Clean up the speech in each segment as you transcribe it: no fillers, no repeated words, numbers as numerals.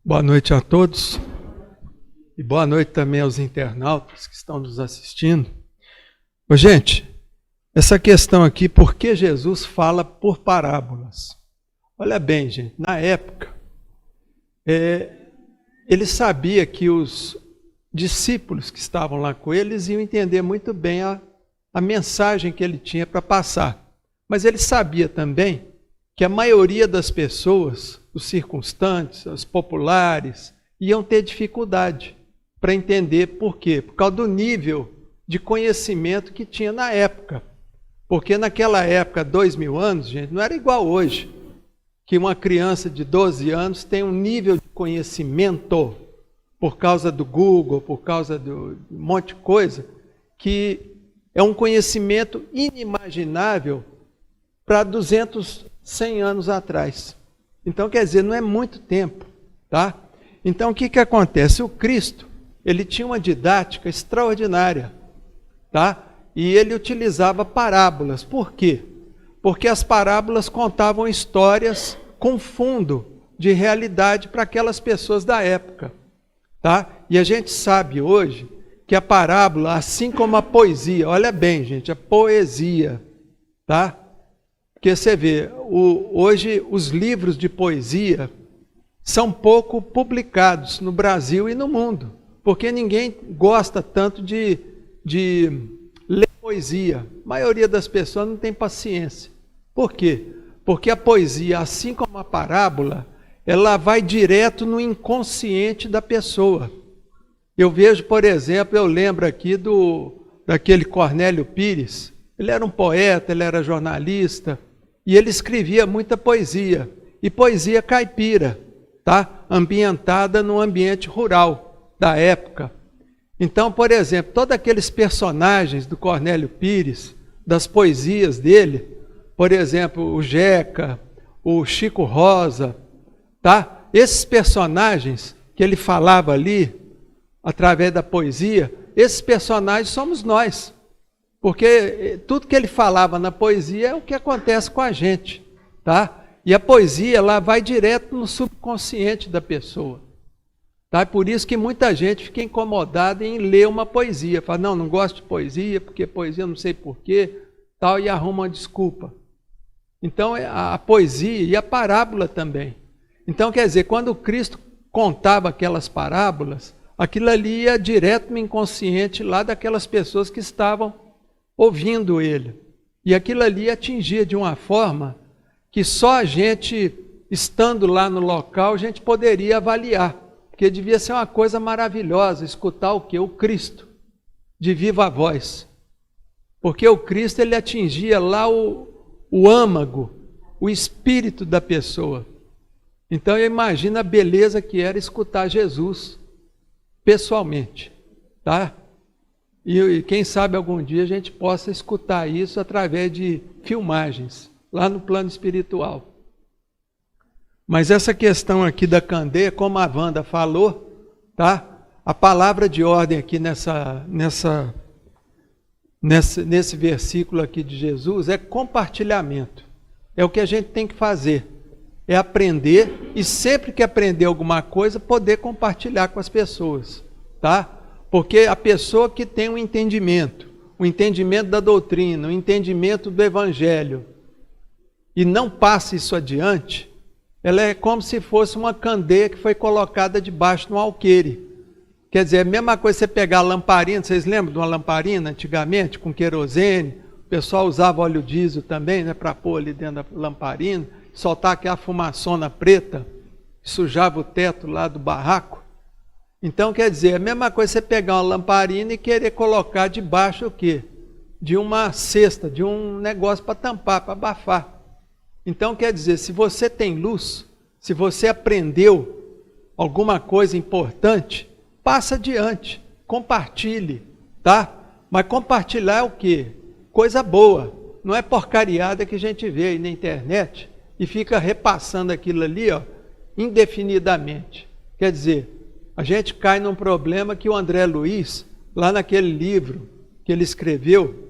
Boa noite a todos e boa noite também aos internautas que estão nos assistindo. Gente, essa questão aqui, por que Jesus fala por parábolas? Olha bem, gente, na época, ele sabia que os discípulos que estavam lá com eles iam entender muito bem a mensagem que ele tinha para passar. Mas ele sabia também que a maioria das pessoas, os circunstantes, os populares, iam ter dificuldade para entender por quê. Por causa do nível de conhecimento que tinha na época. Porque naquela época, 2000 anos, gente, não era igual hoje, que uma criança de 12 anos tem um nível de conhecimento, por causa do Google, por causa de um monte de coisa, que é um conhecimento inimaginável para 100 anos atrás. Então, quer dizer, não é muito tempo, tá? Então, o que acontece? O Cristo, ele tinha uma didática extraordinária, tá? E ele utilizava parábolas. Por quê? Porque as parábolas contavam histórias com fundo de realidade para aquelas pessoas da época, tá? E a gente sabe hoje que a parábola, assim como a poesia, olha bem, gente, a poesia, tá? Porque você vê, hoje os livros de poesia são pouco publicados no Brasil e no mundo, porque ninguém gosta tanto de ler poesia. A maioria das pessoas não tem paciência. Por quê? Porque a poesia, assim como a parábola, ela vai direto no inconsciente da pessoa. Eu vejo, por exemplo, eu lembro aqui daquele Cornélio Pires. Ele era um poeta, ele era jornalista, e ele escrevia muita poesia, e poesia caipira, tá? Ambientada no ambiente rural da época. Então, por exemplo, todos aqueles personagens do Cornélio Pires, das poesias dele, por exemplo, o Jeca, o Chico Rosa, tá? Esses personagens que ele falava ali, através da poesia, esses personagens somos nós. Porque tudo que ele falava na poesia é o que acontece com a gente, tá? E a poesia, ela vai direto no subconsciente da pessoa, tá? É por isso que muita gente fica incomodada em ler uma poesia. Fala, não gosto de poesia, porque poesia não sei porquê, tal, e arruma uma desculpa. Então, a poesia e a parábola também. Então, quer dizer, quando Cristo contava aquelas parábolas, aquilo ali ia direto no inconsciente lá daquelas pessoas que estavam ouvindo ele. E aquilo ali atingia de uma forma que só a gente, estando lá no local, a gente poderia avaliar. Porque devia ser uma coisa maravilhosa escutar o quê? O Cristo, de viva voz. Porque o Cristo, ele atingia lá o âmago, o espírito da pessoa. Então eu imagino a beleza que era escutar Jesus pessoalmente, tá? E quem sabe algum dia a gente possa escutar isso através de filmagens, lá no plano espiritual. Mas essa questão aqui da candeia, como a Wanda falou, tá? A palavra de ordem aqui nesse versículo aqui de Jesus é compartilhamento. É o que a gente tem que fazer. É aprender e sempre que aprender alguma coisa, poder compartilhar com as pessoas, tá? Porque a pessoa que tem o entendimento da doutrina, o entendimento do evangelho, e não passa isso adiante, ela é como se fosse uma candeia que foi colocada debaixo de um alqueire. Quer dizer, é a mesma coisa você pegar a lamparina, vocês lembram de uma lamparina antigamente, com querosene? O pessoal usava óleo diesel também, né, para pôr ali dentro da lamparina, soltar aquela fumaçona preta, sujava o teto lá do barraco. Então, quer dizer, é a mesma coisa você pegar uma lamparina e querer colocar debaixo o quê? De uma cesta, de um negócio para tampar, para abafar. Então, quer dizer, se você tem luz, se você aprendeu alguma coisa importante, passa adiante, compartilhe, tá? Mas compartilhar é o quê? Coisa boa, não é porcariada que a gente vê aí na internet e fica repassando aquilo ali, ó, indefinidamente. Quer dizer, a gente cai num problema que o André Luiz, lá naquele livro que ele escreveu,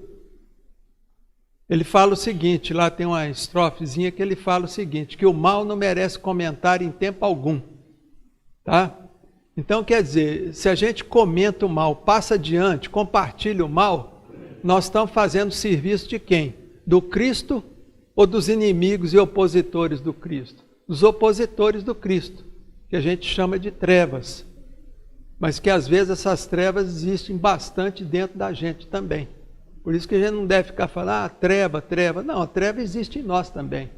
ele fala o seguinte, lá tem uma estrofezinha que ele fala o seguinte, que o mal não merece comentário em tempo algum. Tá? Então, quer dizer, se a gente comenta o mal, passa adiante, compartilha o mal, nós estamos fazendo serviço de quem? Do Cristo ou dos inimigos e opositores do Cristo? Dos opositores do Cristo, que a gente chama de trevas. Mas que às vezes essas trevas existem bastante dentro da gente também. Por isso que a gente não deve ficar falando, treva, treva. Não, a treva existe em nós também.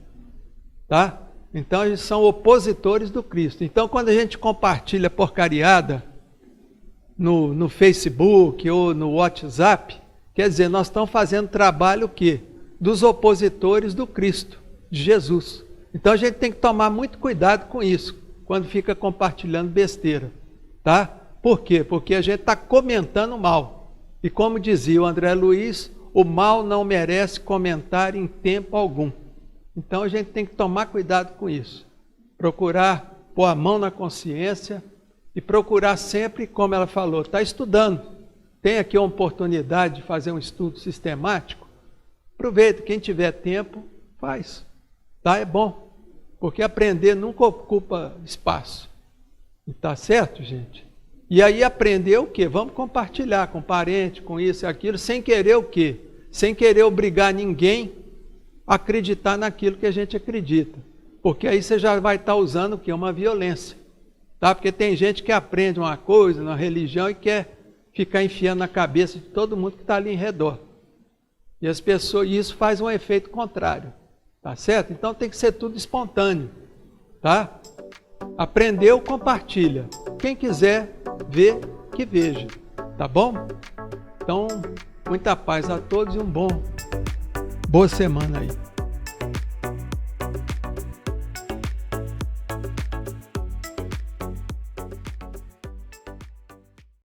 Tá? Então, eles são opositores do Cristo. Então, quando a gente compartilha porcariada no Facebook ou no WhatsApp, quer dizer, nós estamos fazendo trabalho o quê? Dos opositores do Cristo, de Jesus. Então, a gente tem que tomar muito cuidado com isso, quando fica compartilhando besteira. Tá? Por quê? Porque a gente está comentando mal. E como dizia o André Luiz, o mal não merece comentário em tempo algum. Então a gente tem que tomar cuidado com isso. Procurar pôr a mão na consciência e procurar sempre, como ela falou, está estudando. Tem aqui a oportunidade de fazer um estudo sistemático. Aproveita, quem tiver tempo, faz. Tá? É bom. Porque aprender nunca ocupa espaço. Tá certo, gente? E aí aprender o quê? Vamos compartilhar com parente, com isso e aquilo, sem querer o quê? Sem querer obrigar ninguém a acreditar naquilo que a gente acredita. Porque aí você já vai estar usando o quê? Uma violência. Tá? Porque tem gente que aprende uma coisa na religião e quer ficar enfiando na cabeça de todo mundo que está ali em redor. E as pessoas, e isso faz um efeito contrário. Tá certo? Então tem que ser tudo espontâneo. Tá? Aprendeu, compartilha. Quem quiser ver, que veja. Tá bom? Então, muita paz a todos e boa semana aí.